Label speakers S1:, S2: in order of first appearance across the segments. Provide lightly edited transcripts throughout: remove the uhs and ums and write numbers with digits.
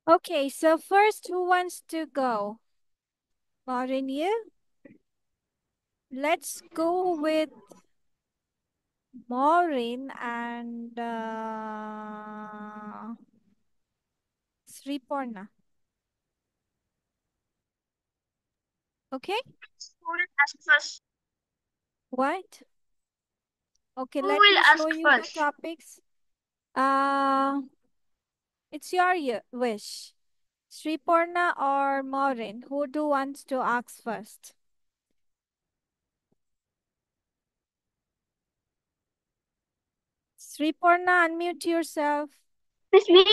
S1: Okay, so first, who wants to go? Maureen, you? Let's go with Maureen and Sriporna. Okay?
S2: Who will ask first?
S1: What? Okay,
S2: Who
S1: let
S2: will
S1: me show
S2: ask
S1: you the
S2: first?
S1: topics. Uh, it's your wish. Sriporna or Maureen? Who do wants to ask first? Sriporna, unmute yourself.
S2: Miss me?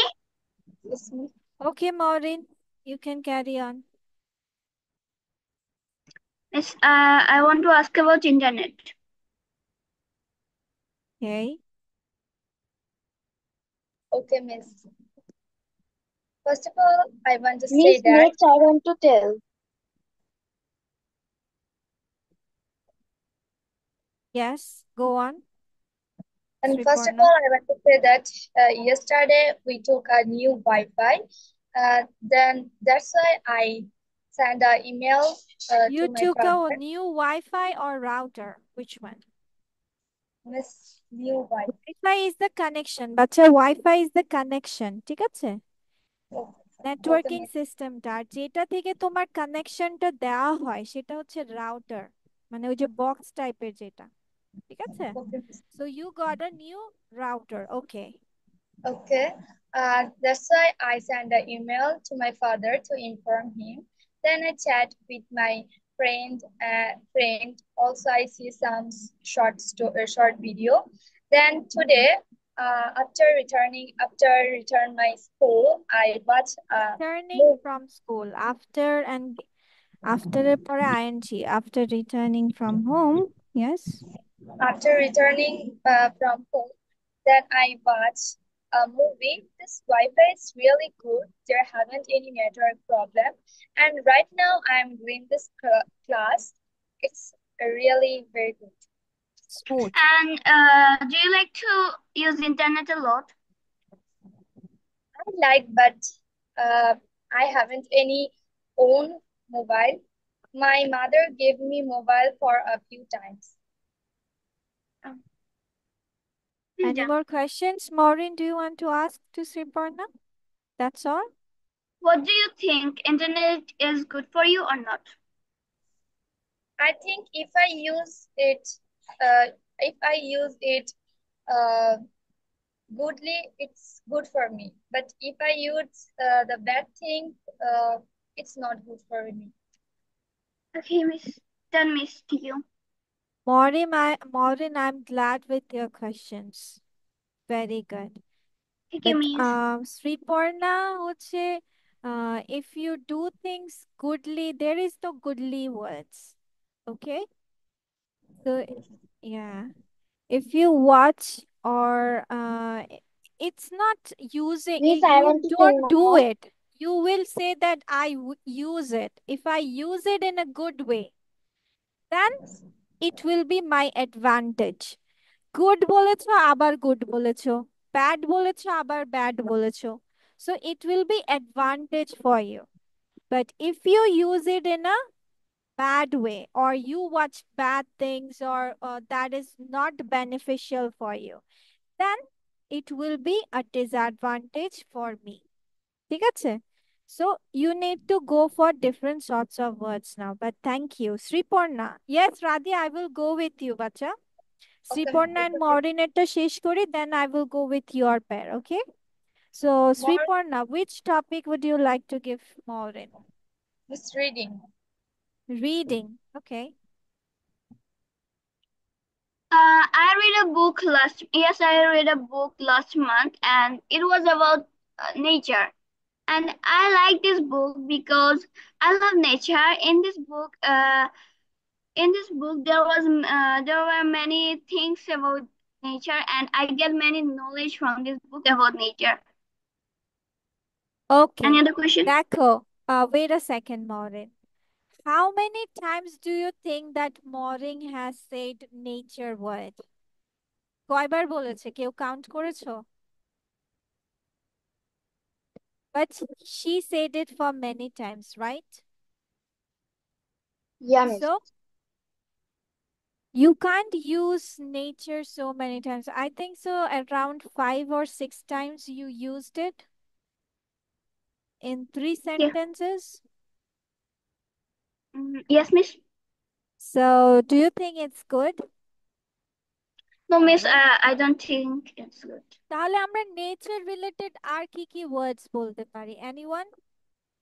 S3: Yes, miss.
S1: Okay, Maureen, you can carry on.
S2: Miss, I want to ask about internet.
S1: Okay.
S3: Okay, miss. First of all, I want to say
S4: Miss,
S3: that
S4: next I want to tell.
S1: Yes, go on.
S3: And first of
S1: Sriporna.
S3: all, I want to say that yesterday we took a new Wi-Fi. Then that's why I sent an email
S1: You
S3: to my
S1: took a
S3: father.
S1: new Wi-Fi or router? Which one?
S3: Miss, new Wi-Fi.
S1: Wi-Fi is the connection. বাচ্চা Wi-Fi is the connection. ঠিক আছে?
S3: Okay,
S1: networking
S3: miss.
S1: সিস্টেমটা যেটা থেকে তোমার কানেকশনটা দেওয়া হয় সেটা হচ্ছে রাউটার, মানে ওই যে বক্স টাইপের যেটা। ঠিক আছে?
S3: Okay, miss.
S1: So you got a new router. Okay.
S3: Okay. That's why I sent an email to my father to inform him. Then I chat with my friend. Also, I see some short video. Then today, after return my school, I watch a
S1: Returning
S3: movie.
S1: from school after and after এর পরে ing after returning from home. Yes.
S3: After returning from home, then I watch a movie. This Wi-Fi is really good. There haven't any network problem. And right now I'm doing this class. It's really very good.
S1: Smooth.
S2: And do you like to use internet a lot?
S3: I like, but I haven't any own mobile. My mother gave me mobile for a few times.
S1: Any more questions? Maureen, do you want to ask to Sriporna? That's all?
S2: What do you think? Internet is good for you or not?
S3: I think if I use it uh, goodly, it's good for me. But if I use the bad thing, it's not good for me.
S2: Okay, Miss. Then Miss to you.
S1: Maureen, I'm glad with your questions. Very good.
S2: Thank you,
S1: But
S2: Miss.
S1: Sriporna হচ্ছে if you do things goodly, there is no goodly words. Okay? So yeah. If you watch or it's not using
S4: Miss, I
S1: you
S4: want to
S1: don't
S4: tell
S1: do
S4: now.
S1: it. You will say that use it. If I use it in a good way, then it will be my advantage. Good বলেছো আবার good বলেছো, bad বলেছো আবার bad বলেছো, so it will be advantage for you. But if you use it in a bad way or you watch bad things or that is not beneficial for you, then it will be a disadvantage for me. ঠিক আছে? So you need to go for different sorts of words now. But thank you. Sriporna. Yes, Radhi, I will go with you, bacha.
S3: Okay,
S1: Sriporna and
S3: okay.
S1: Maureen eta shesh kori, then I will go with your pair, okay? So
S3: More
S1: Sriporna, which topic would you like to give Maureen?
S3: misreading.
S1: Reading. Okay.
S2: I read a book last. Yes, I read a book last month, and it was about nature. And I like this book because I love nature. In this book, there were many things about nature, and I get many knowledge from this book about nature.
S1: Okay.
S2: Any other question?
S1: Dakho. Wait a second, Maureen. How many times do you think that Maureen has said nature word? কয়বার বলেছে? কেউ count করেছো? But she said it for many times, right?
S3: Yeah, miss.
S1: So you can't use nature so many times. I think so around 5 or 6 times you used it in three
S2: Yes.
S1: sentences.
S2: Yes, miss.
S1: So do you think it's good?
S2: No, miss.
S1: Let's
S2: I don't think it's good.
S1: তাহলে আমরা nature related আর কি কি ওয়ার্ডস বলতে পারি? Anyone?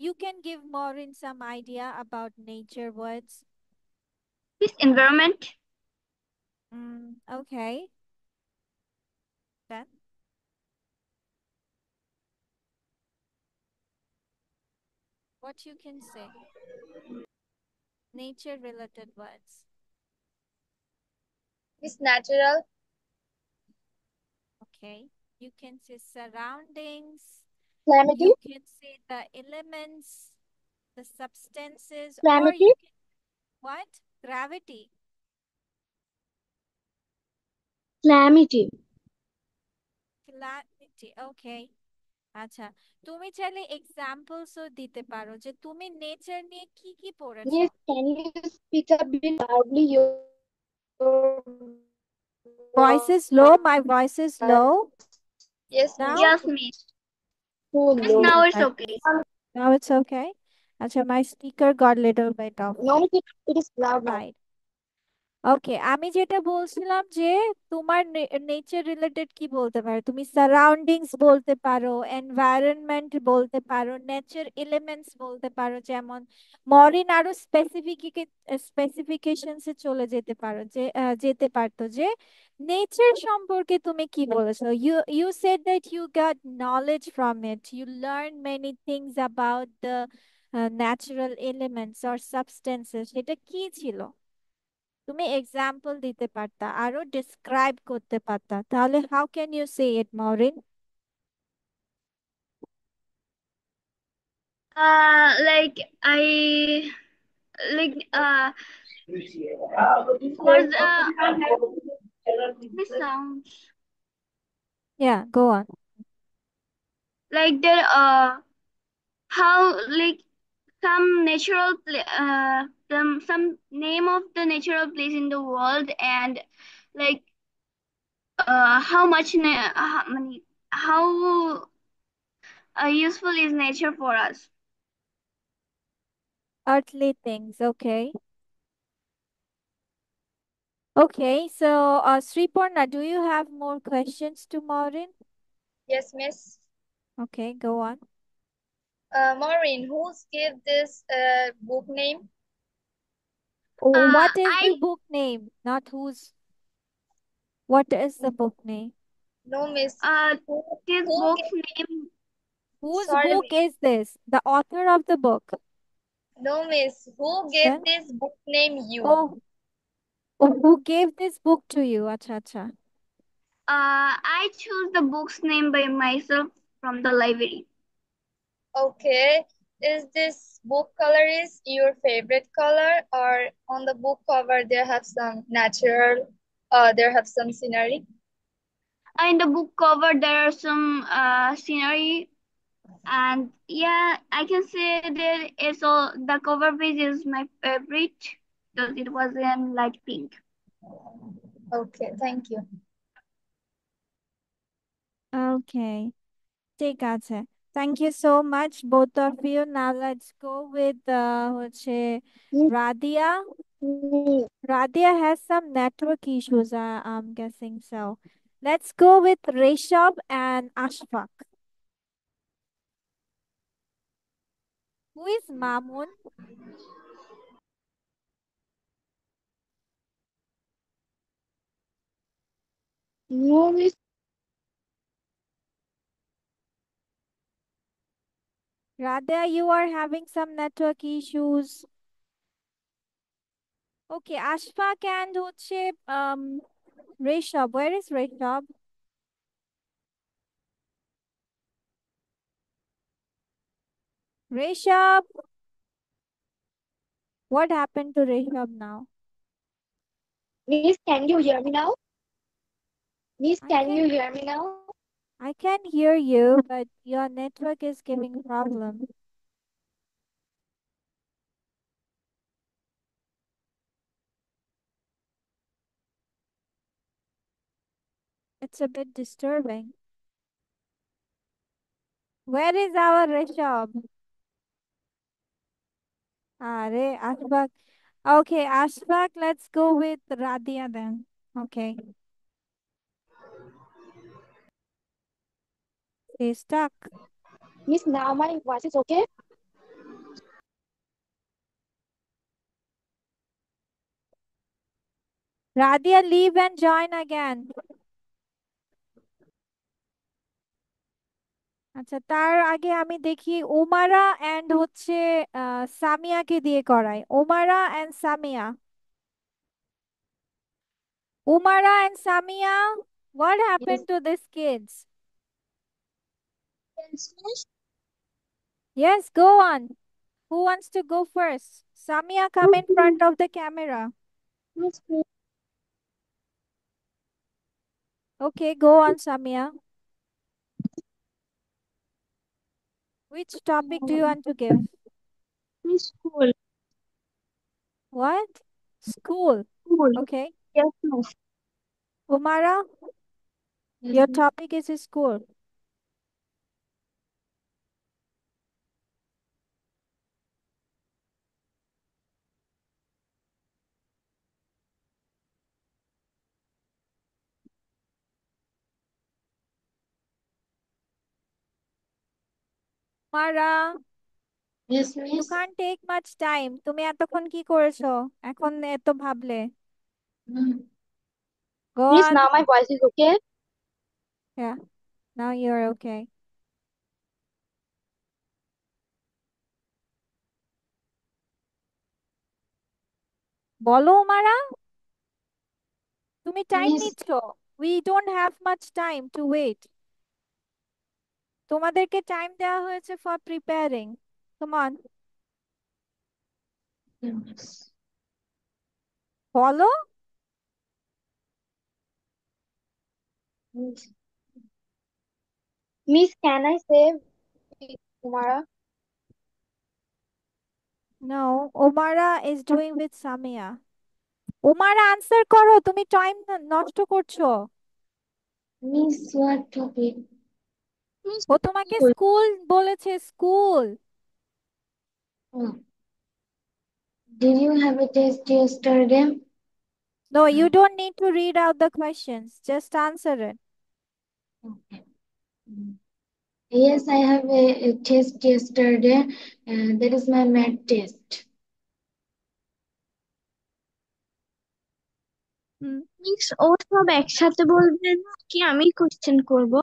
S1: You can give more in some idea about nature words.
S2: Miss, environment.
S1: Okay. Then what you can say? Nature related words.
S3: Miss, natural.
S1: Okay. You can say surroundings.
S3: Calamity.
S1: You can say the elements, the substances, or
S3: Calamity.
S1: you can what? Gravity.
S3: Calamity.
S1: Calamity. Okay. আচ্ছা, তুমি চাইলে এক্সাম্পলসও দিতে পারো যে তুমি nature নিয়ে কি কি পড়েছো।
S3: Miss, can you speak a bit loudly? Your
S1: Voice is low. My voice is
S3: voice.
S1: low
S3: Yes, miss.
S1: now.
S2: Yes, miss.
S3: So
S2: Miss,
S3: low.
S2: now it's
S1: Right.
S2: okay.
S1: Now it's okay. Acha, my speaker got little bit of
S3: No, miss, it is loud now.
S1: side. ওকে, আমি যেটা বলছিলাম যে তোমার nature related কি বলতে পারো? তুমি surroundings বলতে পারো, এনভায়রনমেন্ট বলতে পারো, নেচার এলিমেন্টস বলতে পারো। যেমন মরিন আরো স্পেসিফিকেশনসে চলে যেতে পারো, যে যেতে পারতো যে নেচার সম্পর্কে তুমি কি বলেছো। You said that you got knowledge from it, you learn many things about the natural elements or substances. সেটা কি ছিল? তুমি এক্সাম্পল দিতে পারতা, আরো ডিসক্রাইব করতে পারতা, তাহলে how can you say it, Mourin?
S2: Like I like for the miss sounds
S1: Yeah, go on.
S2: like the how like some natural some name of the natural place in the world and like how much how many how useful is nature for us.
S1: Earthly things, okay. Okay, so Sriparna, do you have more questions to Maureen?
S3: Yes, miss.
S1: Okay, go on.
S3: Maureen, who's gave this book name?
S1: What is
S2: I
S1: the book name? Not whose. What is the book name?
S3: No, miss. Who,
S2: this
S3: who
S2: book's
S3: gave,
S2: name
S1: Whose
S3: sorry,
S1: book
S3: miss.
S1: is this? The author of the book.
S3: No, miss. Who gave
S1: Then,
S3: this book name you?
S1: oh, who gave this book to you? Acha, acha.
S2: I chose the book's name by myself from the library.
S3: Okay. Is this book color is your favorite color, or on the book cover there have some natural, there have some scenery?
S2: In the book cover there are some scenery, and yeah, I can say that it's all the cover page is my favorite because it was in light pink.
S3: Okay, thank you.
S1: Okay, ঠিক আছে। Thank you so much, both of you. Now let's go with হচ্ছে Radia. Radia has some network issues, I'm guessing so. Let's go with Reshab and Ashfaq. Who is Mamun?
S3: No, miss.
S1: Radia, you are having some network issues. Okay, Ashfaq and হচ্ছে Reshab. Where is Reshab? Reshab, what happened to Reshab now?
S3: Miss, can you hear me now? Miss,
S1: I
S3: can
S1: can
S3: you hear me now?
S1: I can hear you, but your network is giving problem. It's a bit disturbing. Where is our Rishabh? Are Ashfaq. Okay, Ashfaq, let's go with Radia then. Okay, he's stuck.
S3: Miss, now my voice is okay?
S1: Radia, leave and join again. আচ্ছা, তার আগে আমি দেখি ওমারা and হচ্ছে সামিয়াকে দিয়ে করাই। Omara and Samia, Omara and Samia, what
S3: Yes.
S1: happened to these kids?
S3: Yes, Miss.
S1: Yes, go on. Who wants to go first? Samia, come in front of the camera.
S3: Miss, Miss,
S1: Okay, go on, Samia. Which topic do you want to give?
S3: Miss School.
S1: What? School.
S3: School.
S1: Okay.
S3: Yes, Miss.
S1: Umara,
S3: Yes,
S1: your
S3: Miss.
S1: topic is school. Umara,
S3: Yes,
S1: you
S3: Miss.
S1: can't take much time. তুমি এতক্ষণ কি করেছো? এখন এত ভাবলে।
S3: Mm.
S1: Go
S3: Miss,
S1: on.
S3: now my voice is okay?
S1: Yeah, now you're okay. বলো উমারা, তুমি time
S3: Miss,
S1: নিচ্ছ। We don't have much time to wait. তোমাদেরকে টাইম দেওয়া হয়েছে for preparing. Come on,
S3: Miss.
S1: বলো।
S3: Miss, Miss, can I say with Kumara?
S1: No, Omara is doing with Samia. Omara answer করো, তুমি time নষ্ট করছো।
S3: Miss, what topic? Miss,
S1: ও তোমাকে
S3: school.
S1: School বলেছে, school.
S3: Oh. Did you have a test yesterday?
S1: No, you don't need to read out the questions, just answer it.
S3: Okay. Mm. Yes, I have a test yesterday. That is my math test.
S1: হুম,
S3: miss ও সব একসাথে বলবে নাকি আমি question করব?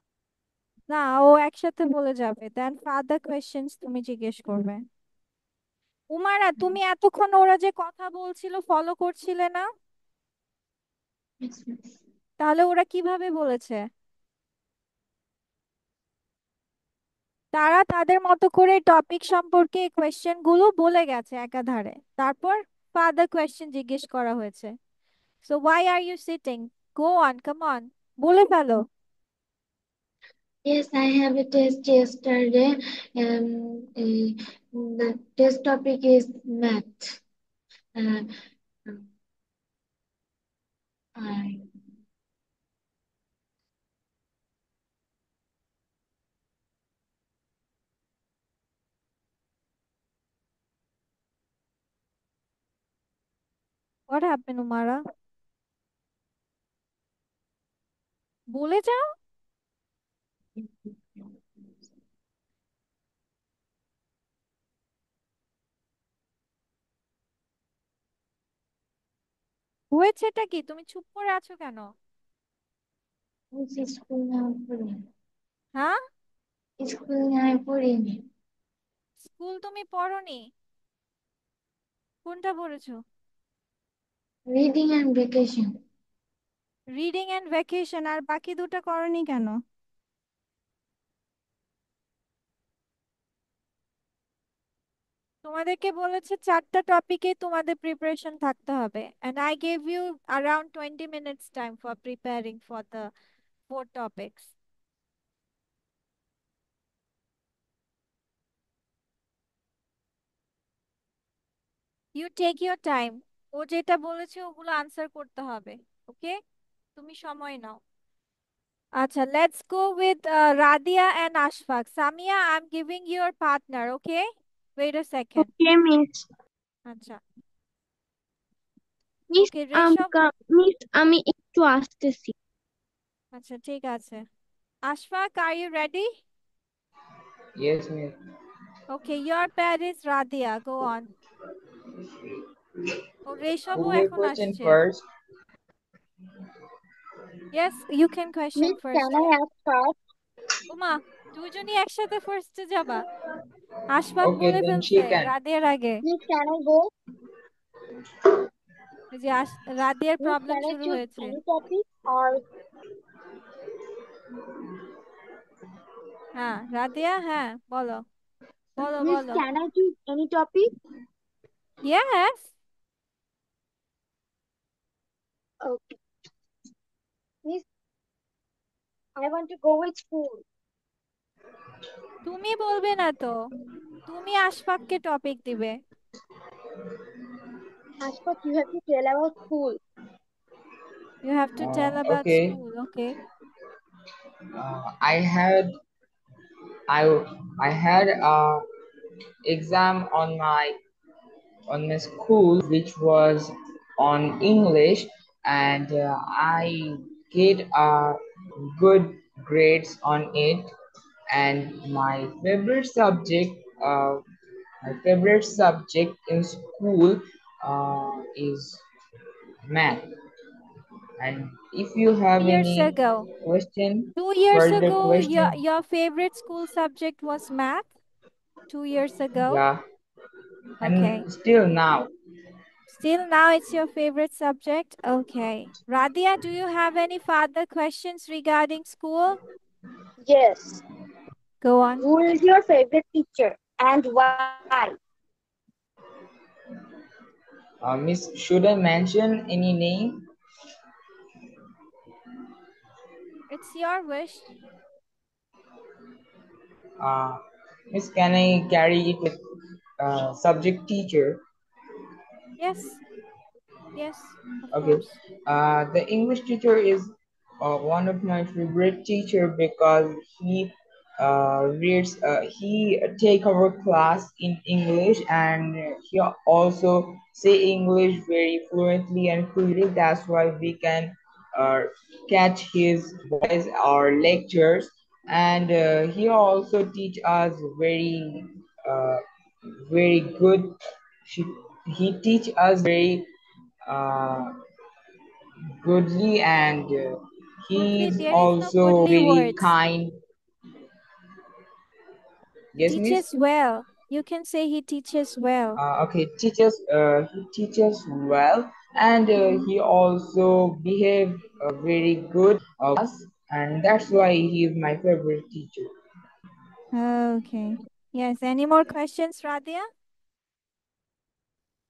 S1: না, ও একসাথে বলে যাবে, দেন ফাদার কোয়েশ্চেন্স তুমি জিজ্ঞেস করবে। উমারা, তুমি এতক্ষণ ওরা যে কথা বলছিল ফলো করছিলে না?
S3: Yes, miss.
S1: তাহলে ওরা কিভাবে বলেছে? তারা তাদের মতো করে টপিক সম্পর্কে কোয়েশ্চেন গুলো বলে গেছে একাধারে, তারপর ফাদার কোয়েশ্চেন জিজ্ঞেস করা হয়েছে। So why are you sitting? Go on, come on, বলে ফেলো।
S3: Yes, I have a test yesterday. The test topic is math. Uh, I,
S1: what happen Umara? বলে যাও। হয়েছেটা কি? তুমি চুপ করে আছো কেন?
S3: which school now পড়ি?
S1: হ্যাঁ,
S3: স্কুল নাই পড়িনি।
S1: স্কুল তুমি পড়োনি? কোনটা পড়েছো?
S3: Reading and vacation.
S1: Reading and vacation, আর বাকি দুটো করনি কেন? তোমাদেরকে বলেছে চারটা টপিকে তোমাদের প্রিপারেশন থাকতে হবে, and I gave you around 20 minutes time for preparing for the four topics. You take your time. ও যেটা বলেছে ওগুলো আনসার করতে হবে। ওকে, তুমি সময় নাও। আচ্ছা, let's go with Radia and Ashfaq. Samia, I am giving your partner. Okay, wait a second.
S2: Okay, miss.
S1: আচ্ছা,
S2: Miss,
S1: ওকে রেশব।
S2: miss, আমি একটু আসতেছি।
S1: আচ্ছা, ঠিক আছে। Ashfaq, are you ready?
S4: Yes, miss.
S1: Okay, your pair is Radia. Go on. ও রেশবও
S4: Who will
S1: এখন
S4: question
S1: আসছে।
S4: first?
S1: Yes, you can question
S2: Miss,
S1: first.
S2: can I ask first?
S1: ওমা, দুইজনই একসাথে ফার্স্টে যাবা? আশফাক
S4: Okay,
S1: বলে
S4: then
S1: ফেলছে
S4: she can.
S1: রাদিয়ার আগে।
S2: Miss, can I go?
S1: এই যে রাদিয়ার
S2: Miss,
S1: প্রবলেম
S2: can I
S1: শুরু
S2: choose
S1: হয়েছে।
S2: any topic or
S1: হ্যাঁ রাদিয়া, হ্যাঁ বলো বলো
S2: Miss,
S1: বলো।
S2: can I choose any topic?
S1: Yes,
S2: Okay. Miss, I want to go with school.
S1: তুমি বলবে না তো, তুমি আশফাককে টপিক দিবে।
S2: Ashfaq, you have to tell about school.
S1: You have to tell about
S4: Okay.
S1: school. Okay.
S4: I had I I had a exam on my school which was on English, and I get good grades on it. And uh, my favorite subject in school is math. And if you have
S1: Years
S4: any
S1: ago.
S4: question,
S1: 2 years
S4: further
S1: ago, your
S4: question,
S1: your favorite school subject was math? 2 years ago?
S4: yeah,
S1: Okay.
S4: and still now.
S1: Still now it's your favorite subject? Okay. Radia, do you have any further questions regarding school?
S2: Yes.
S1: Go on.
S2: Who is your favorite teacher and why?
S4: Miss, should I mention any name?
S1: It's your wish.
S4: Uh, Miss, can I carry it with subject teacher?
S1: Yes. Yes, of
S4: Okay.
S1: course.
S4: The English teacher is one of my favorite teacher because he take our class in English, and he also say English very fluently and clearly. That's why we can uh, catch his voice or lectures. And he also teach us uh, very good. She, he teach us very uh, goodly, and he
S1: Goodly,
S4: is
S1: there is no
S4: also
S1: goodly
S4: very
S1: words.
S4: kind.
S1: He
S4: Yes, miss.
S1: teaches well. You can say he teaches well.
S4: Okay, he teaches well, and
S1: Mhm.
S4: he also behave very good us, and that's why he is my favorite teacher.
S1: Okay. Yes, any more questions, Radia?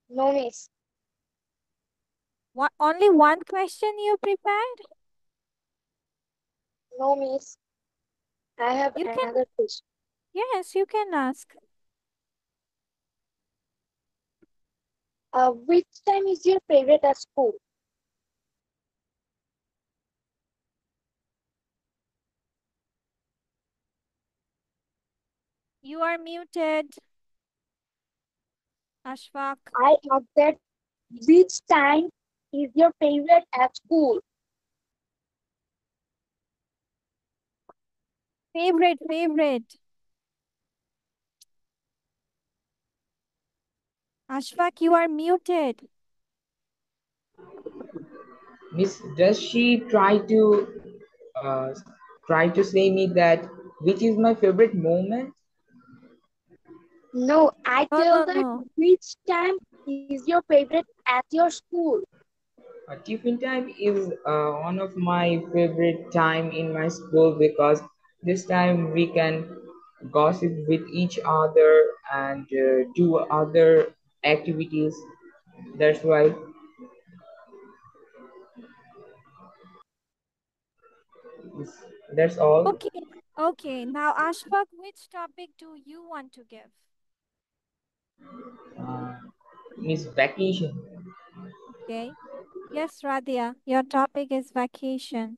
S2: No, miss.
S1: What, only one question you prepared?
S2: No, miss. I have
S1: You can,
S2: another question.
S1: yes, you can ask.
S2: Which time is your favorite at school?
S1: You are muted, Ashfaq.
S2: I asked that which time is your favorite at school?
S1: Favorite, favorite. Ashfaq, you are muted.
S4: Miss, does she uh, try to say me that which is my favorite moment?
S2: No, I
S1: No,
S2: tell
S1: no,
S2: that
S1: no.
S2: which time is your favorite at your school?
S4: Tiffin time is one of my favorite time in my school because this time we can gossip with each other and do other activities. That's why. That's all.
S1: Okay, okay. Now, Ashfaq, which topic do you want to give?
S4: Uh, Miss vacation.
S1: Okay. Yes, Radia, your topic is vacation.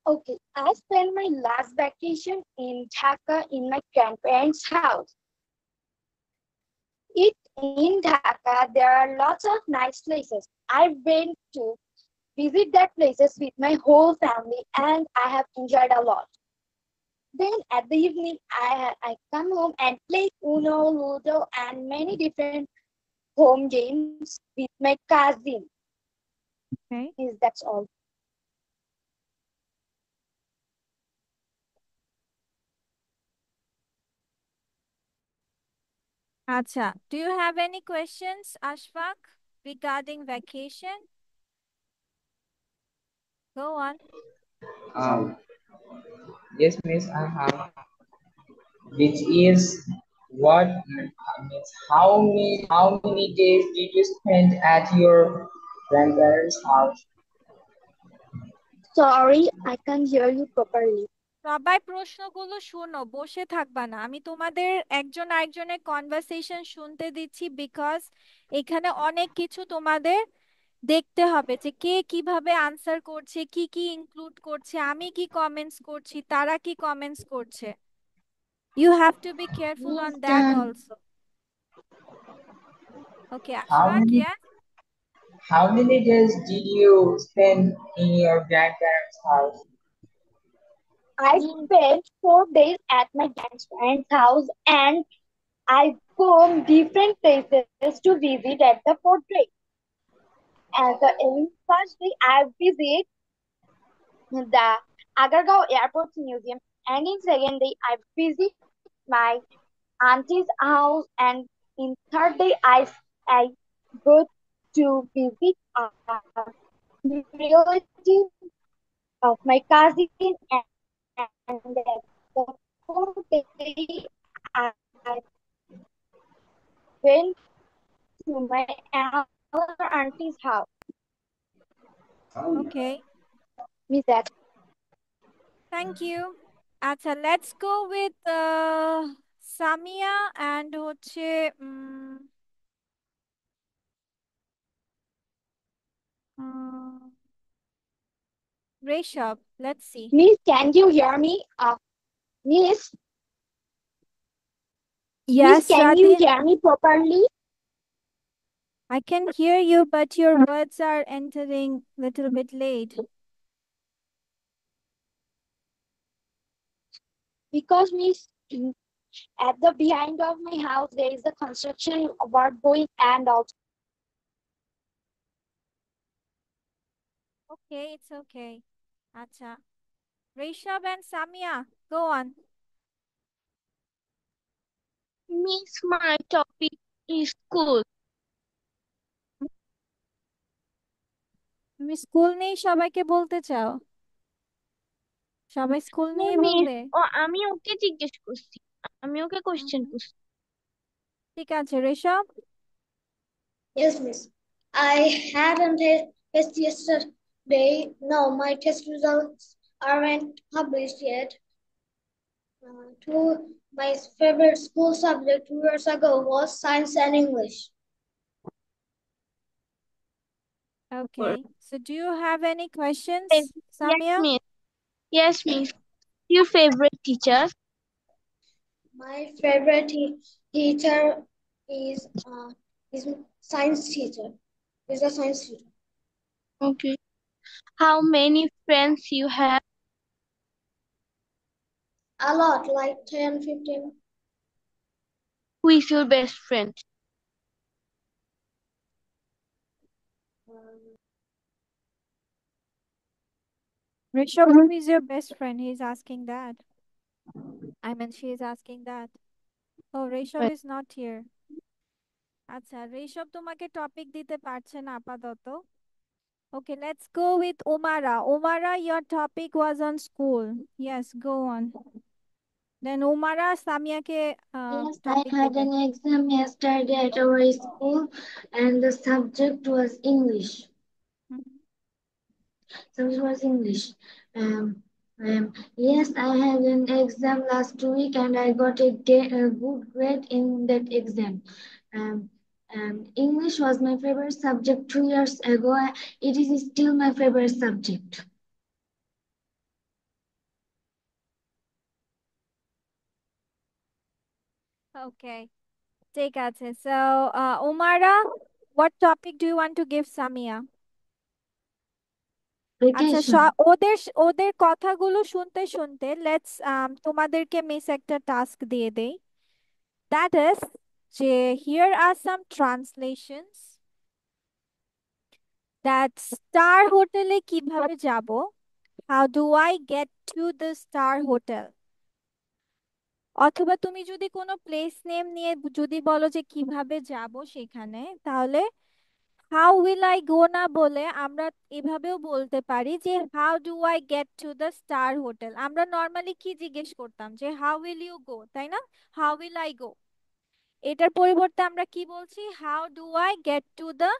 S3: Okay, I spent my last vacation in Dhaka in my grandparents' house. In Dhaka, there are lots of nice places. I went to visit that places with my whole family and I have enjoyed a lot. Then at the evening, I come home and play Uno, Ludo, and many different home games with my cousin.
S1: Okay.
S3: That's all.
S1: Acha, do you have any questions, Ashfaq, regarding vacation? Go on.
S4: Um, yes, Miss, I have. Which is what means how many days did you spend at your grandparents' house?
S3: Sorry, I can't hear you properly.
S1: সবাই প্রশ্নগুলো শোনো, বসে থাকবা না। আমি তোমাদের একজন আরেকজনের কনভারসেশন শুনতে দিচ্ছি, বিকজ এখানে অনেক কিছু তোমাদের দেখতে হবে যে কে কিভাবে আনসার করছে, কি কি ইনক্লুড করছে, আমি কি কমেন্টস করছি, তারা কি কমেন্টস করছে। You have to be careful on that also. Okay
S4: How
S1: Ashfaq,
S4: many
S1: yes.
S4: how many days did you spend in your grandparents' house?
S3: I spent 4 days at my grandparents' house and I go different places to visit at the 4th day. In first day, I visit the Agargaon Airport Museum, and in second day, I visit my auntie's house, and in third day, I go to visit a relative of my cousin, and the fourth day, I went to my other auntie's house.
S1: Okay,
S3: Miss that.
S1: Thank you. আচ্ছা, let's go with Samia and হচ্ছে Reshab. Let's see.
S3: Miss, can you hear me? Miss,
S1: Yes,
S3: can you
S1: Radia,
S3: hear me properly?
S1: I can hear you, but your words are entering little bit late.
S3: Because Miss, at the behind of my house there is a construction work going, and also
S1: Okay, it's okay. Acha. Rishabh and Samia, go on.
S2: Miss, my topic is school.
S1: তুমি school নেই সবাইকে বলতে চাও? সবাই school
S2: No,
S1: নেই
S2: miss,
S1: বলবে?
S2: আমি ওকে জিজ্ঞেস করছি, আমি ওকে কোশ্চেন
S1: হুম,
S2: করছি।
S1: ঠিক আছে Rishabh.
S3: yes, Miss. I had a test yesterday. No, my test results aren't published yet. My favorite school subject 2 years ago was science and English.
S1: Okay, so do you have any questions,
S2: Yes,
S1: Samia?
S2: miss. Yes, miss. Your favorite teacher?
S3: My favorite teacher is is science teacher. Is a science teacher.
S2: Okay. How many friends you have?
S3: A lot, like 10, 15.
S2: Who is your best friend?
S1: Rishabh, who is your best friend? He's asking that. I mean, she is asking that. Oh, Rishabh is not here. আচ্ছা, ঋষভ তোমাকে topic দিতে পারছে না আপাতত। Okay, let's go with Omara. Omara, your topic was on school. Yes, go on. Then Omara Samia ke
S3: Yes, I
S1: topic
S3: had
S1: debe.
S3: an exam yesterday at our school, and the subject was English.
S1: Mhm.
S3: Subject was English. Um, Yes, I had an exam last week and I got a good grade in that exam. Um, English was my favorite subject 2 years ago. It is still my favorite subject.
S1: Okay, ঠিক আছে। So, Umara, what topic do you want to give Samia? আচ্ছা,
S3: Vacation.
S1: ওদের ওদের কথাগুলো শুনতে শুনতে let's তোমাদেরকে miss একটা টাস্ক দিয়ে দেই। দ্যাট ইজ যে here are some translations that star হোটেলে কিভাবে যাব, how do I get to the star hotel. অথবা তুমি যদি কোনো প্লেস নেম নিয়ে যদি বলো যে কিভাবে যাব সেখানে, তাহলে হাউ উইল আই গো না বলে আমরা এভাবেও বলতে পারি যে how do I get to the star hotel. আমরা নর্মালি কি জিজ্ঞেস করতাম যে হাউ উইল ইউ গো, তাই না? How will I go. এটার পরিবর্তে আমরা কি বলছি, how do I get to the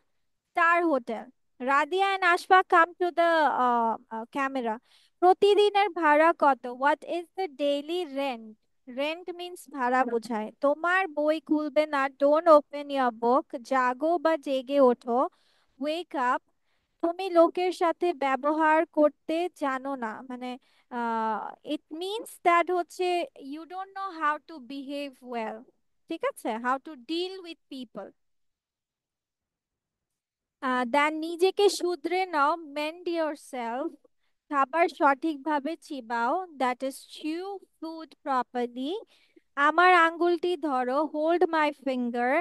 S1: star hotel. Radia and Ashfa, come to the camera. প্রতিদিনের ভাড়া কত? What is the daily rent? Rent means ভাড়া বোঝায়। তোমার বই খুলবে না, ডোন্ট ওপেন ইয়ার বুক। জাগো বা জেগে ওঠো, ওয়েক আপ। তুমি লোকের সাথে ব্যবহার করতে জানো না, মানে ইট মিনস দ্যাট হচ্ছে you don't know how to behave well. ঠিক আছে, how to deal with people. Then নিজেকে শুধরে নাও, মেন্ড ইয়োর সেলফ। খাবার সঠিকভাবে চিবাও, that is chew food properly. আমার আঙ্গুলটি ধরো, হোল্ড মাই ফিঙ্গার।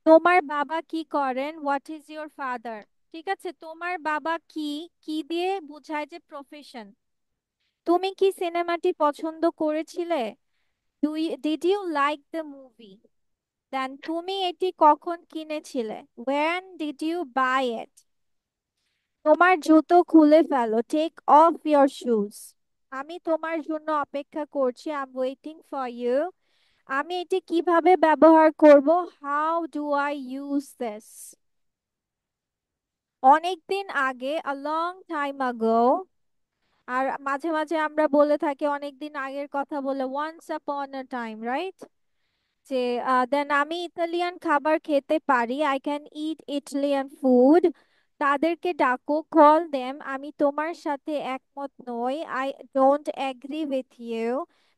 S1: তোমার বাবা কি করেন? What is your father? ঠিক আছে, তোমার বাবা কি, কি দিয়ে বোঝায় যে প্রফেশন। তুমি কি সিনেমাটি পছন্দ করেছিলে? Did you like the movie? Then তুমি এটি কখন কিনেছিলে? When did you buy it? তোমার জুতো খুলে ফেলো, টেক অফ ইয়োর শুজ। আমি তোমার জন্য অপেক্ষা করছি, I am waiting for you. আমি এটি কিভাবে ব্যবহার করব? How do I use this? অনেকদিন আগে, a long time ago। আর মাঝে মাঝে আমরা বলে থাকি অনেকদিন আগের কথা বলে, once upon a time, right? যে দেন আমি ইতালিয়ান খাবার খেতে পারি, I can eat Italian food. তাদেরকে ডাকো, কল দেম। আমি তোমার সাথে একমত নই, I don't agree with you.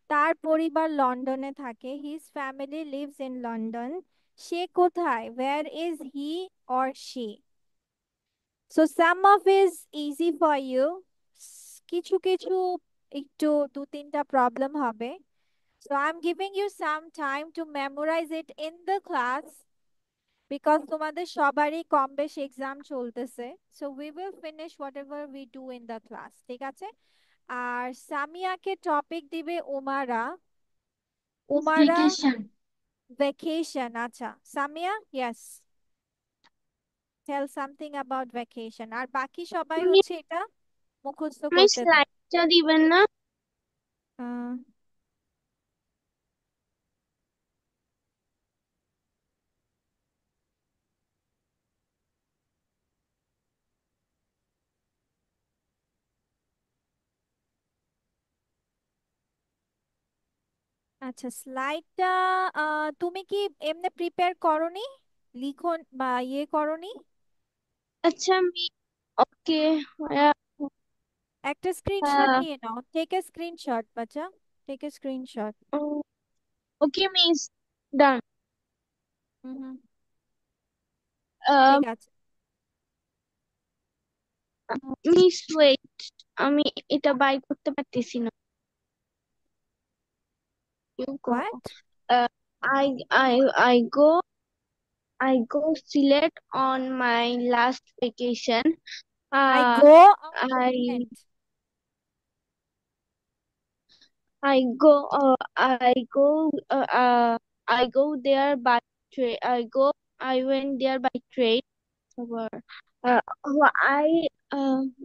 S1: তার পরিবার লন্ডনে থাকে, his family lives in London. সে কোথায়? Where is he or she? So some of is easy for you, কিছু কিছু একটু দু তিনটা প্রবলেম হবে। So I'm giving you some time to memorize it in the class because তোমাদের সবারই কম বেশ এক্সাম চলতেছে। So we will finish whatever we do in the class, ঠিক আছে? আর সামিয়াকে টপিক দিবে উমারা। উমারা
S3: Vacation.
S1: ভ্যাকেশন। আচ্ছা Samia, yes, tell something about vacation. আর বাকি সবাই
S2: তুমি
S1: হচ্ছে এটা মুখস্থ
S2: তুমি
S1: করতে থাক।
S2: স্লাইডটা দিবেন না?
S1: আহ, আচ্ছা স্লাইডটা তুমি কি এমনি প্রিপেয়ার করনি, লিখন বা ইয়ে করনি?
S2: আচ্ছা আমি ওকে।
S1: একটা স্ক্রিনশট নিয়ে নাও, টেক এ স্ক্রিনশট বাচ্চা, take a screenshot.
S2: Okay miss done.
S1: Hmm hmm, ঠিক আছে।
S2: মিস ওয়েট, আমি এটা বাই করতে পারতেছি না। You go.
S1: What?
S2: Uh, I I I go Sylhet on my last vacation.
S1: I
S2: Uh,
S1: go on
S2: I
S1: Sylhet.
S2: I go I go there by train. I went there by train. Or,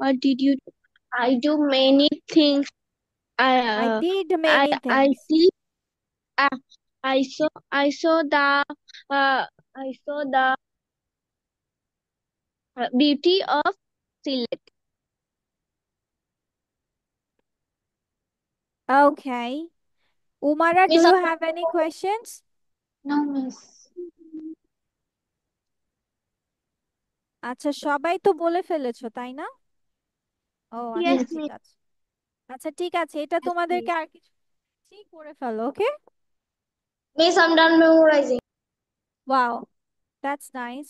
S2: what did you do? I do many things.
S1: I
S2: Uh,
S1: did
S2: I
S1: many
S2: I
S1: things.
S2: see. Uh, I saw the I saw the beauty of Sylhet.
S1: Okay. Umara, do
S3: Miss,
S1: you have any questions?
S3: no, miss.
S1: আচ্ছা, সবাই তো বলে ফেলেছো, তাই না? ও আচ্ছা,
S2: Yes,
S3: Yes,
S1: ঠিক
S2: miss.
S1: আছে। আচ্ছা, ঠিক আছে, এটা
S3: yes,
S1: তোমাদেরকে
S3: miss.
S1: আর কিছু ঠিক করে ফেলো, ওকে?
S3: Miss, I'm done memorizing.
S1: Wow, that's nice.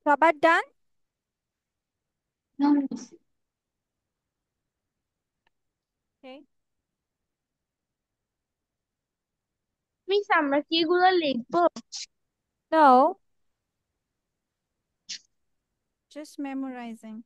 S1: সবার ডান?
S3: No, miss.
S1: Okay.
S3: মিস আমরা কি এগুলো লিখবো?
S1: No, just memorizing.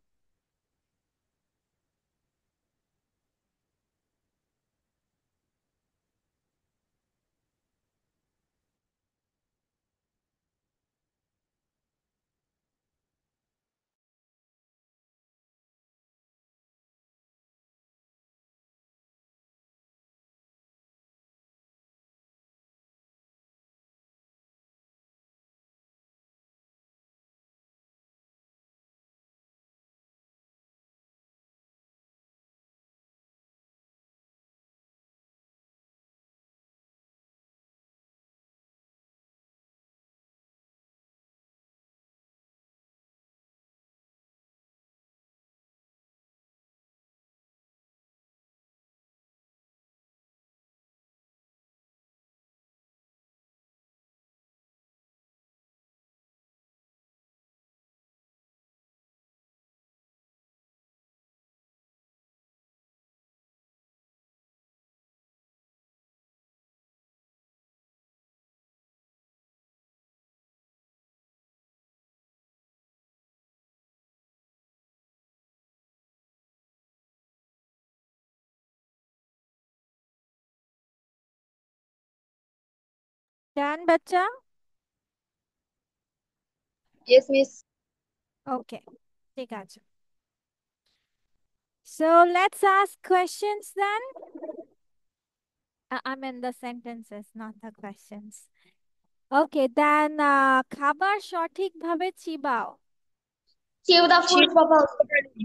S1: Done, bacha?
S3: Yes, miss.
S1: Okay, ঠিক আছে. So let's ask questions then. I mean the sentences, not the questions. Okay, then খাবার সঠিকভাবে চিবাও.
S3: Chew the food properly.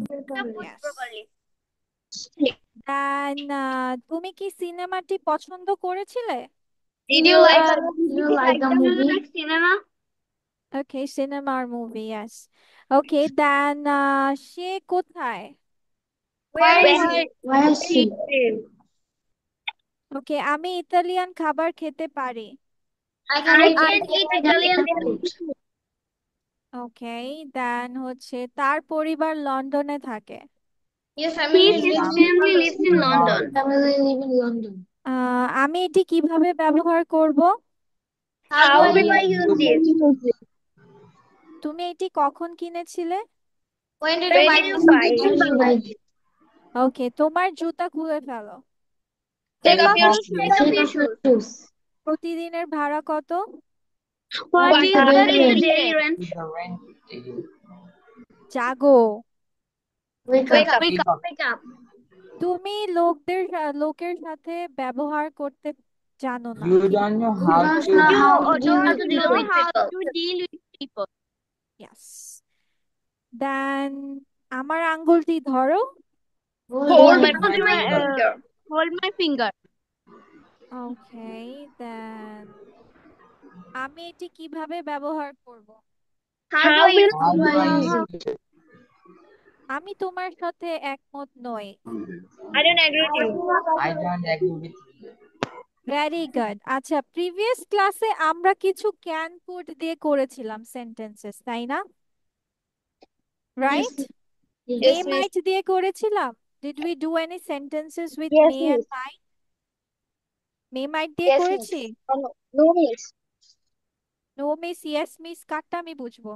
S2: The food
S1: Yes.
S2: properly.
S1: Then তুমি কি সিনেমাটি পছন্দ করেছিলে?
S3: Did you like the
S2: Did you like the movie? Do you like cinema?
S1: Okay, cinema or movie, yes. Okay, then সে কোথায়?
S3: Where is he?
S2: Where is he?
S1: Okay, আমি Italian খাবার খেতে পারি.
S3: I can
S2: I
S3: eat
S2: can eat Italian food.
S1: Okay, then হচ্ছে তার পরিবার লন্ডনে থাকে.
S3: His family
S2: His
S3: lives
S2: family lives in
S3: in
S2: London.
S3: family live in London.
S1: আমি এটি কিভাবে ব্যবহার করব?
S3: How
S2: How
S3: will
S2: will I use it?
S1: তুমি এটি কখন কিনেছিলে?
S3: when did
S2: When
S3: you buy
S2: did you
S3: this?
S2: buy
S3: When did you buy
S2: it?
S3: it?
S1: ওকে, তোমার জুতা খুলে ফেলো.
S2: Take off your
S4: off
S2: shoes. Take off your shoes.
S1: প্রতিদিনের ভাড়া কত?
S2: What is
S3: the
S2: the
S3: daily
S2: daily rent?
S4: with the rent table.
S1: Jago.
S3: Wake
S2: Wake
S3: up.
S2: up.
S4: Pick up.
S2: Wake up.
S1: তুমি লোকের সাথে ব্যবহার করতে জানো না,
S4: You
S1: কি?
S4: don't know
S3: You
S4: how
S3: don't
S4: to
S3: know
S2: You
S3: how to
S2: don't
S3: deal
S2: know how
S3: with
S2: to deal
S3: people.
S2: with people. To deal with people.
S1: Yes. Then আমার আঙ্গুলটি ধরো.
S3: Hold my
S2: Hold my finger. Hold my finger.
S1: Okay, then আমি এটি কিভাবে ব্যবহার করব?
S2: How do I use
S4: how do I
S3: How
S4: use
S3: do
S4: it?
S1: আমি তোমার সাথে একমত নই.
S2: I don't agree with you.
S4: I don't agree with you.
S1: Very good. আচ্ছা, প্রিভিয়াস ক্লাসে আমরা কিছু ক্যান কুড দিয়ে করেছিলাম সেন্টেন্সেস, তাই না? Right? May
S3: Yes, miss.
S1: Might দিয়ে করেছিলাম। Did we do any sentences with
S3: Yes,
S1: may and
S3: miss.
S1: Might? May might দিয়ে
S3: Yes,
S1: করেছি?
S3: miss. No, miss.
S1: No miss, yes miss, কারটা আমি বুঝবো?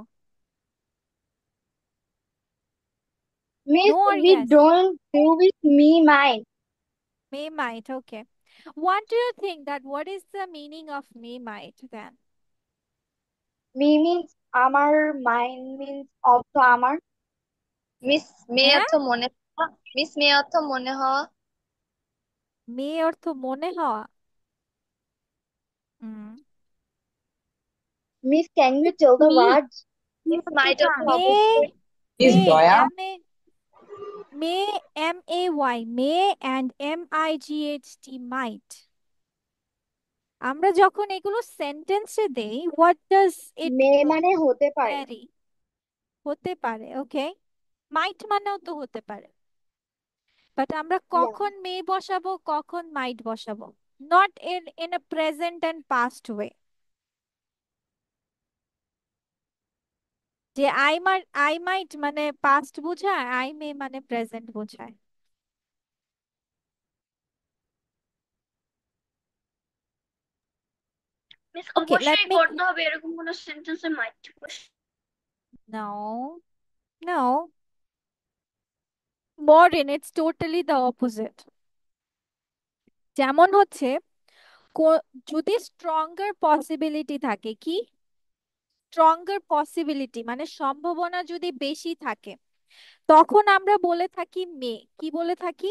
S3: Miss,
S1: no or
S3: we
S1: yes?
S3: don't do with me, mine.
S1: May might, okay. What do you think that what is the meaning of me might then?
S3: Me means আমার mind means অর্থ আমার। Miss মে
S1: হ্যাঁ,
S3: অর্থ মনে হওয়া। Miss মে অর্থ মনে হওয়া।
S1: মেয়ে অর্থ মনে হওয়া। হুম।
S3: Miss can you tell the
S2: Me.
S3: Word?
S2: Me
S3: miss
S2: অর্থ
S3: মাইট অর্থ
S2: কাম।
S3: অবশ্যই।
S4: Miss
S1: মেয়ে
S4: Joya,
S1: এম এ, মেয়ে MAY, মেয়ে অ্যান্ড MIGHT, মাইট। আমরা যখন এগুলো সেন্টেন্সে দেই, হোয়াট ডাজ ইট
S3: মেয়ে মানে হতে পারে।
S1: ক্যারি? হতে পারে, ওকে। মাইট মানেও তো হতে পারে, বাট আমরা
S3: ইয়া।
S1: কখন মে বসাবো, কখন মাইট বসাবো? Not in a present and past way. যে আই মাইট মানে পাস্ট বোঝায়, আই মে মানে প্রেজেন্ট বোঝায়।
S2: মিস
S1: ওকে, লেট
S2: অবশ্যই
S1: মি,
S2: করতে হবে এরকম কোন সেন্টেন্সে মাইট।
S1: no, no, modern, it's totally the opposite. যেমন হচ্ছে, যদি স্ট্রঙ্গার পসিবিলিটি থাকে, কি স্ট্রঙ্গার পসিবিলিটি মানে সম্ভাবনা যদি বেশি থাকে, তখন আমরা বলে থাকি মে। কি বলে থাকি?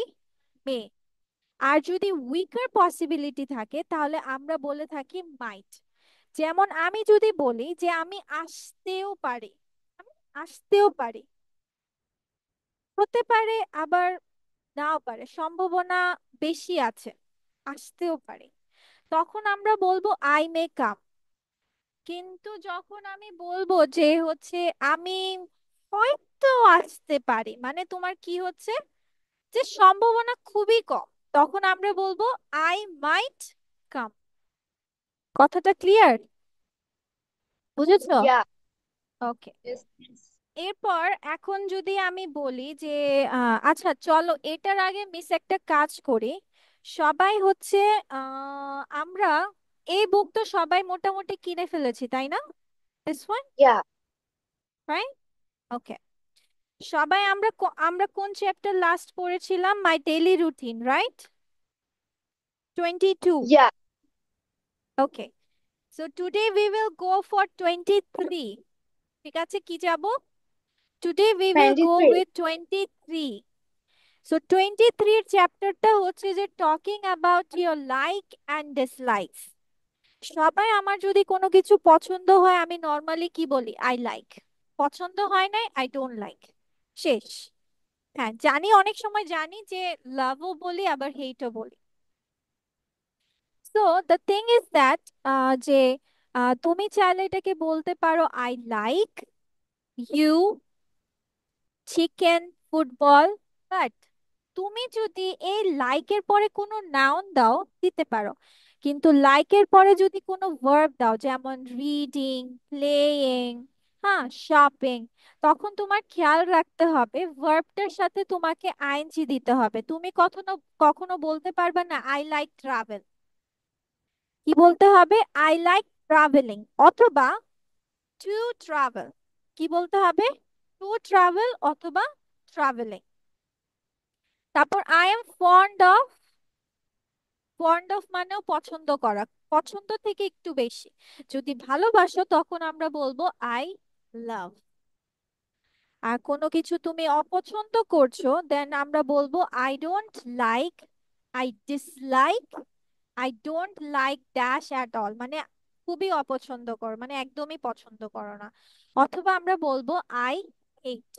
S1: মে। আর যদি উইকার পসিবিলিটি থাকে, তাহলে আমরা বলে থাকি মাইট। যেমন আমি যদি বলি যে আমি আসতেও পারি, আমি আসতেও পারি, হতে পারে আবার নাও পারে, সম্ভাবনা বেশি আছে, আসতেও পারে, তখন আমরা বলবো আই মে কাম। কিন্তু যখন আমি বলবো যে হচ্ছে আমি হয়তো আসতে পারি, মানে তোমার কি হচ্ছে, যে সম্ভাবনা খুবই কম, তখন আমরা বলবো আই মাইট কাম। কথাটা ক্লিয়ার? বুঝেছো?
S3: ইয়া।
S1: ওকে। এরপর এখন যদি আমি বলি যে আচ্ছা চলো এটার আগে মিস একটা কাজ করি। সবাই হচ্ছে আমরা এই বুক তো সবাই মোটামুটি কিনে ফেলেছি, তাই না? This one,
S3: yeah.
S1: রাইট? ওকে। সবাই আমরা আমরা কোন চ্যাপ্টার লাস্ট পড়েছিলাম? My daily routine, right? 22।
S3: Yeah.
S1: Okay, so today we will go for 23। ঠিক আছে, কি যাব? Today we will go
S3: 23।
S1: With 23। So 23 চ্যাপ্টারটা হচ্ছে যে talking about your like and dislikes. সবাই আমার যদি কোনো কিছু পছন্দ হয়, আমি নর্মালি কি বলি? I like. পছন্দ হয় নাই, আই ডোন্ট লাইক। শেষ। হ্যাঁ, জানি অনেক সময় জানি যে লাভও বলি আবার হেটও বলি। So the thing is that, যে তুমি চাইলে এটাকে বলতে পারো I like you chicken, football. But তুমি যদি এই লাইকের পরে কোনো নাউন দাও, দিতে পারো। কিন্তু লাইকের পরে যদি কোনো ভার্ব দাও, যেমন রিডিং, প্লেয়িং, হ্যাঁ, শপিং, তখন তোমার খেয়াল রাখতে হবে ভার্বটার সাথে তোমাকে আইএনজি দিতে হবে। তুমি কখনো কখনো বলতে পারবে না আই লাইক ট্রাভেল। কি বলতে হবে? আই লাইক ট্রাভেলিং, অথবা টু ট্রাভেল। কি বলতে হবে? টু ট্রাভেল অথবা ট্রাভেলিং। তারপর I am fond of, fond of মানেও পছন্দ করা, পছন্দ থেকে একটু বেশি। যদি ভালোবাসো তখন আমরা বলবো আই লাভ। আর কোনো কিছু তুমি অপছন্দ করছো, দেন আমরা বলবো I don't like, I dislike, I don't like dash at all, মানে খুবই অপছন্দ করো, মানে একদমই পছন্দ করো না। অথবা আমরা বলবো আই হেট।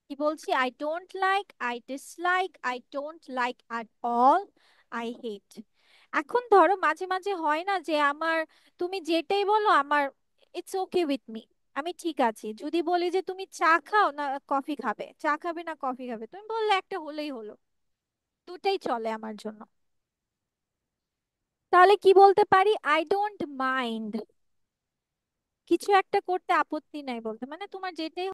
S1: কি বলছি? I don't like, I dislike, I don't like at all, I hate. এখন ধরো মাঝে মাঝে হয় না যে আমার, তুমি যেটাই বলো আমার ইটস ওকে উইথ মি, আমি ঠিক আছি। যদি বলি যে তুমি চা খাও না কফি খাবে, চা খাবে না কফি খাবে, তুমি বললে একটা হলেই হলো, দুটাই চলে আমার জন্য। তাহলে কি বলতে পারি? আই ডোন্ট মাইন্ড, কিছু একটা করতে আপত্তি নাই বলতে, মানে তোমার যেটাই